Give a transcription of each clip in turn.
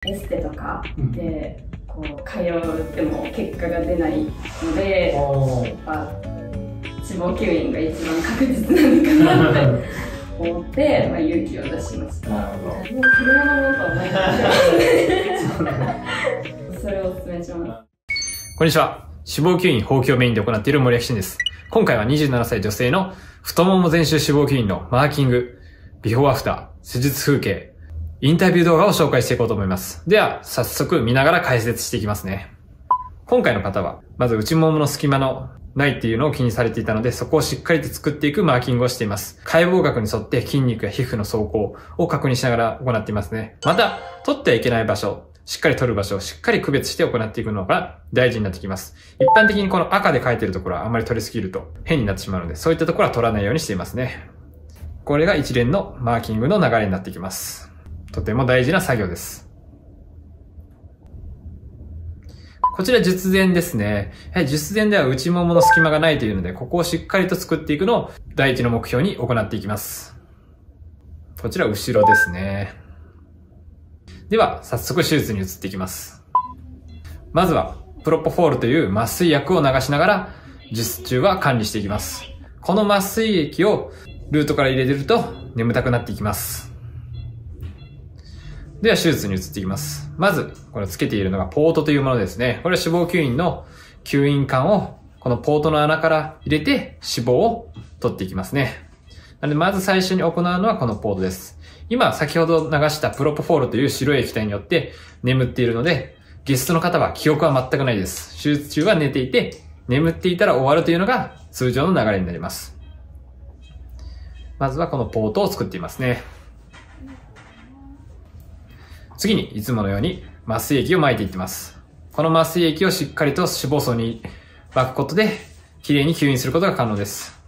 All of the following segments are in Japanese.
エステとかでこう通っても結果が出ないので、やっぱ脂肪吸引が一番確実なのかなって思って、勇気を出しました。なるほど。もう車のものとはないそれをお勧めします。こんにちは。脂肪吸引放棄をメインで行っている森脇慎です。今回は27歳女性の太もも全周脂肪吸引のマーキング、ビフォーアフター、施術風景、インタビュー動画を紹介していこうと思います。では、早速見ながら解説していきますね。今回の方は、まず内ももの隙間のないっていうのを気にされていたので、そこをしっかりと作っていくマーキングをしています。解剖学に沿って筋肉や皮膚の走行を確認しながら行っていますね。また、取ってはいけない場所、しっかり取る場所をしっかり区別して行っていくのが大事になってきます。一般的にこの赤で書いているところはあまり取りすぎると変になってしまうので、そういったところは取らないようにしていますね。これが一連のマーキングの流れになってきます。とても大事な作業です。こちら術前ですね。術前では内ももの隙間がないというので、ここをしっかりと作っていくのを第一の目標に行っていきます。こちら後ろですね。では、早速手術に移っていきます。まずは、プロポフォールという麻酔薬を流しながら、術中は管理していきます。この麻酔液をルートから入れてると眠たくなっていきます。では手術に移っていきます。まず、これをつけているのがポートというものですね。これは脂肪吸引の吸引管をこのポートの穴から入れて脂肪を取っていきますね。なのでまず最初に行うのはこのポートです。今先ほど流したプロポフォールという白い液体によって眠っているので、ゲストの方は記憶は全くないです。手術中は寝ていて、眠っていたら終わるというのが通常の流れになります。まずはこのポートを作っていますね。次にいつものように麻酔液を撒いていってます。この麻酔液をしっかりと脂肪層に撒くことできれいに吸引することが可能です。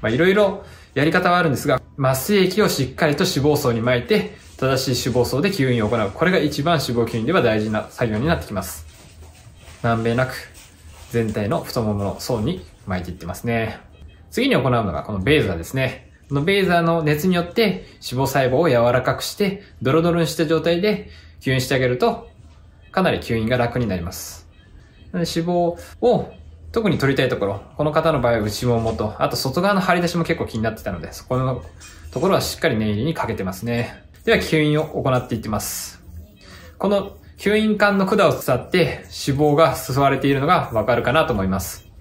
いろいろやり方はあるんですが、麻酔液をしっかりと脂肪層に撒いて正しい脂肪層で吸引を行う。これが一番脂肪吸引では大事な作業になってきます。まんべんなく全体の太ももの層に撒いていってますね。次に行うのがこのベーザーですね。このベーザーの熱によって脂肪細胞を柔らかくしてドロドロにした状態で吸引してあげるとかなり吸引が楽になります。脂肪を特に取りたいところ、この方の場合は内ももと、あと外側の張り出しも結構気になってたので、そこのところはしっかり念入りにかけてますね。では吸引を行っていってます。この吸引管の管を伝って脂肪が吸われているのがわかるかなと思います。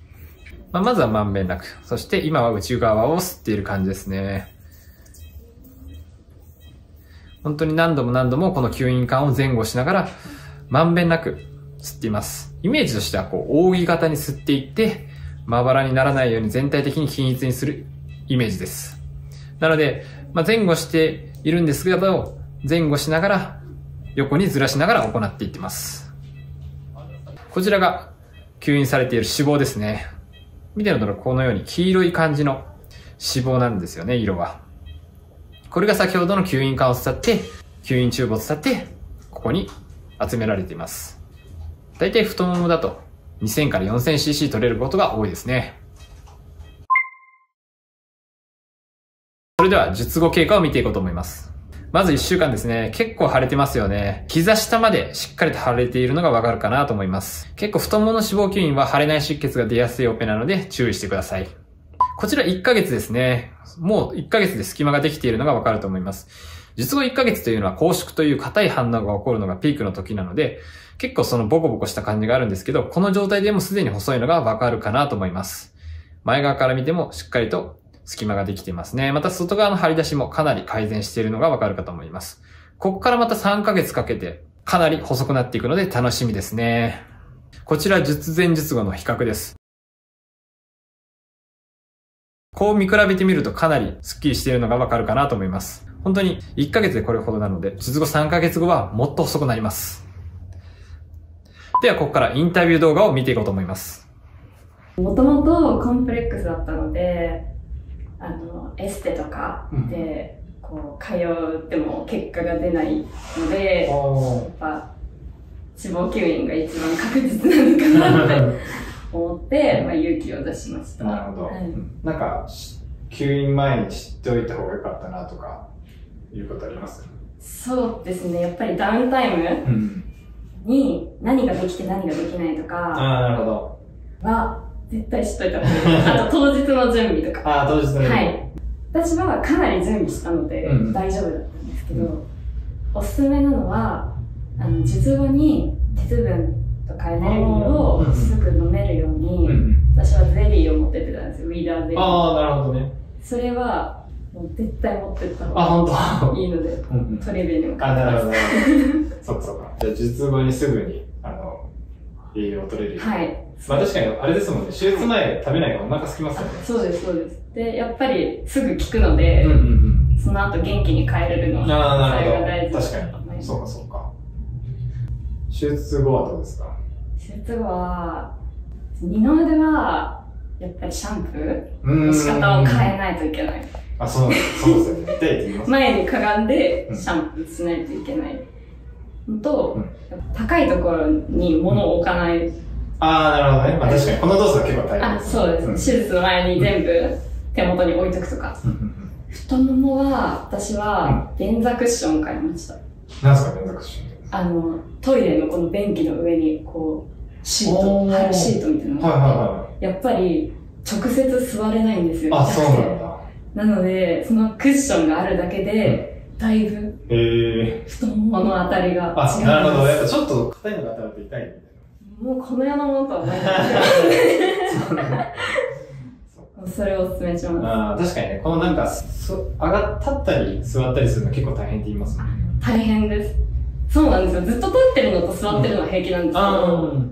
まずはまんべんなく。そして今は内側を吸っている感じですね。本当に何度もこの吸引管を前後しながらまんべんなく吸っています。イメージとしては扇形に吸っていってまばらにならないように全体的に均一にするイメージです。なので、前後しているんですけど、前後しながら横にずらしながら行っていってます。こちらが吸引されている脂肪ですね。見てのとおりこのように黄色い感じの脂肪なんですよね、色は。これが先ほどの吸引管を伝って、吸引チューブを伝って、ここに集められています。だいたい太ももだと2000から 4000cc 取れることが多いですね。それでは術後経過を見ていこうと思います。まず1週間ですね。結構腫れてますよね。膝下までしっかりと腫れているのがわかるかなと思います。結構太ももの脂肪吸引は腫れ内出血が出やすいオペなので注意してください。こちら1ヶ月ですね。もう1ヶ月で隙間ができているのがわかると思います。術後1ヶ月というのは拘縮という硬い反応が起こるのがピークの時なので、結構そのボコボコした感じがあるんですけど、この状態でもすでに細いのがわかるかなと思います。前側から見てもしっかりと隙間ができていますね。また外側の張り出しもかなり改善しているのがわかるかと思います。ここからまた3ヶ月かけてかなり細くなっていくので楽しみですね。こちら術前術後の比較です。こう見比べてみるとかなりスッキリしているのがわかるかなと思います。本当に1ヶ月でこれほどなので、術後3ヶ月後はもっと細くなります。ではここからインタビュー動画を見ていこうと思います。もともとコンプレックスだったので、エステとかで通っても結果が出ないので、やっぱ脂肪吸引が一番確実なのかなって思って、勇気を出しました。なるほど。なんか吸引前に知っておいた方が良かったなとかいうことあります？そうですね。やっぱりダウンタイムに何ができて何ができないとかなるほど。は絶対知っといた方がいい。あと当日の準備とか。当日の準備。はい。私はかなり準備したので大丈夫だったんですけど、おすすめなのは、術後に鉄分とかエネルギーをすぐ飲めるように、私はゼリーを持ってってたんですよ。ウィーダーゼリー。なるほどね。それは、もう絶対持ってった方がいいので、トリビアにも書いてます。なるほど。そっかそっか。じゃあ術後にすぐに、栄養を取れるように。はい。まあ確かに、あれですもんね。手術前食べないからお腹空きますよね。そうです、そうです。で、やっぱりすぐ効くので、その後元気に帰れるのは、それが大事。確かに。そうかそうか。手術後はどうですか？手術後は、二の腕は、やっぱりシャンプーの仕方を変えないといけない。そうですよね。前にかがんでシャンプーしないといけないのと、高いところに物を置かない。なるほどね。まあ確かに、この動作は結構大変です。そうです。手術の前に全部手元に置いとくとか。太ももは、私は便座クッションを買いました。何ですか、便座クッション？トイレのこの便器の上に、こう、シートみたいなのがあって、やっぱり直接座れないんですよ。そうなんだ。なので、そのクッションがあるだけで、だいぶ、太ももの当たりが違います。なるほど。やっぱちょっと硬いのが当たると痛いみたいな。もうこの世のものとは思えない。それをお勧めします。確かにね、このなんか、立ったり座ったりするの結構大変って言いますね。大変です。そうなんですよ。ずっと立ってるのと座ってるのは平気なんですけど、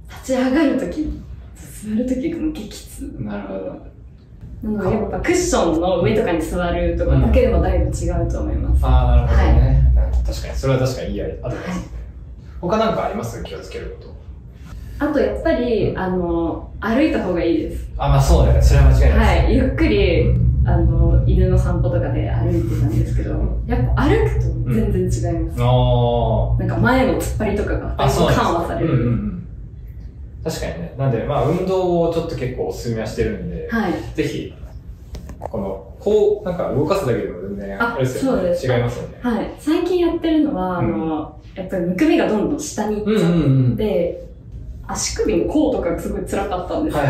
立ち上がるとき、座るときが激痛。なるほど。なので、やっぱクッションの上とかに座るとかだけでもだいぶ違うと思います。なるほどね。確かに、それは確かにいいアドバイスですね。他なんかあります？気をつけること。あと、やっぱり、歩いた方がいいです。そうだよね。それは間違いないです。はい。ゆっくり、犬の散歩とかで歩いてたんですけど、やっぱ歩くと全然違います。なんか前の突っ張りとかが緩和される。確かにね。なんで、運動をちょっと結構お勧めはしてるんで、ぜひ、なんか動かすだけでも全然、あれですよね。違いますよね。はい。最近やってるのは、やっぱりむくみがどんどん下に行っちゃって、足首の甲とかがすごい辛かったんですよ。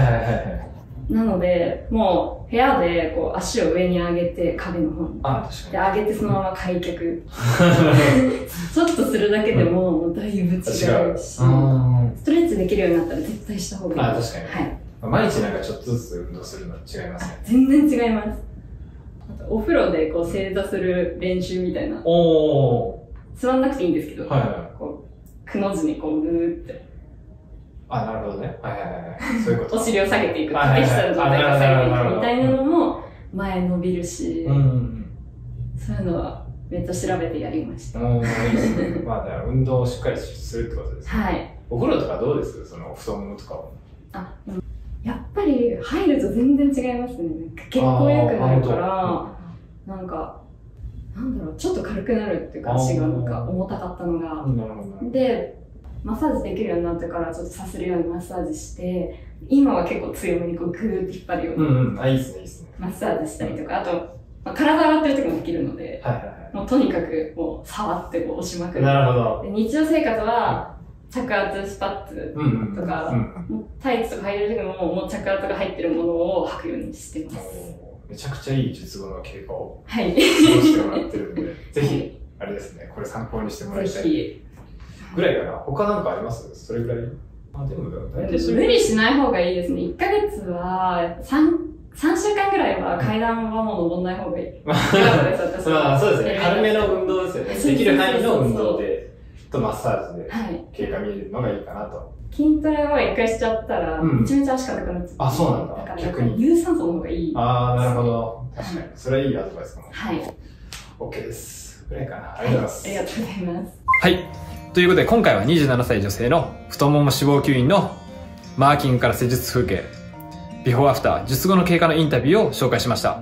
なので、もう部屋でこう足を上に上げて壁の方に。で、上げてそのまま開脚。ちょっとするだけでもだいぶ違うし、ストレッチできるようになったら絶対した方がいい。確かに。はい。毎日なんかちょっとずつ運動するの違いますね。全然違います。あとお風呂でこう正座する練習みたいな。座んなくていいんですけど、こう、くの字にこうぐーって。なるほどね。そういうこと。お尻を下げていく。掛け下の状態が下げていくみたいなのも前伸びるし、そういうのはめっちゃ調べてやりました。運動をしっかりするってことですね。はい。お風呂とかどうです？その太ももとかは。やっぱり入ると全然違いますね。血行良くなるから、なんか、なんだろう、ちょっと軽くなるっていうか、足がなんか重たかったのが。で、マッサージできるようになってからちょっとさせるようにマッサージして、今は結構強めにこうグーって引っ張るように。いいっすね、いいっすね。マッサージしたりとか、あと、体洗ってる時もできるので、もうとにかくもう触ってこう押しまくる。なるほど。で日常生活は、着圧スパッツとか、タイツとか履いてる時も、もう着圧が入ってるものを履くようにしてます。めちゃくちゃいい術後の経過を過ごしてもらってるんで、ぜひ、あれですね、これ参考にしてもらいたい。ぜひ。ぐらいかな。他なんかあります？それぐらい。でも大体無理しない方がいいですね。1ヶ月は、3週間ぐらいは階段はもう登んない方がいい。そうですね。軽めの運動ですよね。できる範囲の運動で、とマッサージで経過見るのがいいかなと。筋トレを1回しちゃったら、めちゃめちゃ足硬くなっちゃう。そうなんだ。だから逆に有酸素の方がいい。なるほど。確かに。それはいいアドバイスかも。はい。OK です。ぐらいかな。ありがとうございます。ありがとうございます。はい。ということで、今回は27歳女性の太もも脂肪吸引のマーキングから施術風景、ビフォーアフター、術後の経過のインタビューを紹介しました。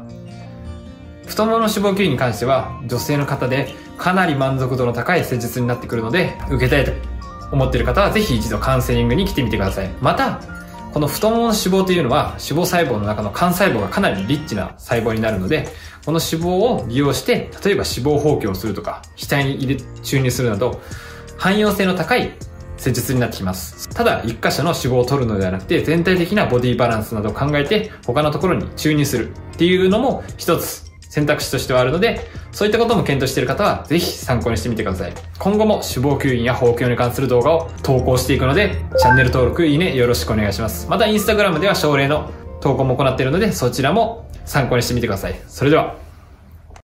太ももの脂肪吸引に関しては、女性の方でかなり満足度の高い施術になってくるので、受けたいと思っている方はぜひ一度カウンセリングに来てみてください。また、この太ももの脂肪というのは脂肪細胞の中の幹細胞がかなりリッチな細胞になるので、この脂肪を利用して、例えば脂肪放棄をするとか、額に注入するなど、汎用性の高い施術になってきます。ただ、一箇所の脂肪を取るのではなくて、全体的なボディバランスなどを考えて、他のところに注入するっていうのも一つ選択肢としてはあるので、そういったことも検討している方は、ぜひ参考にしてみてください。今後も脂肪吸引や包協に関する動画を投稿していくので、チャンネル登録、いいねよろしくお願いします。また、インスタグラムでは症例の投稿も行っているので、そちらも参考にしてみてください。それでは。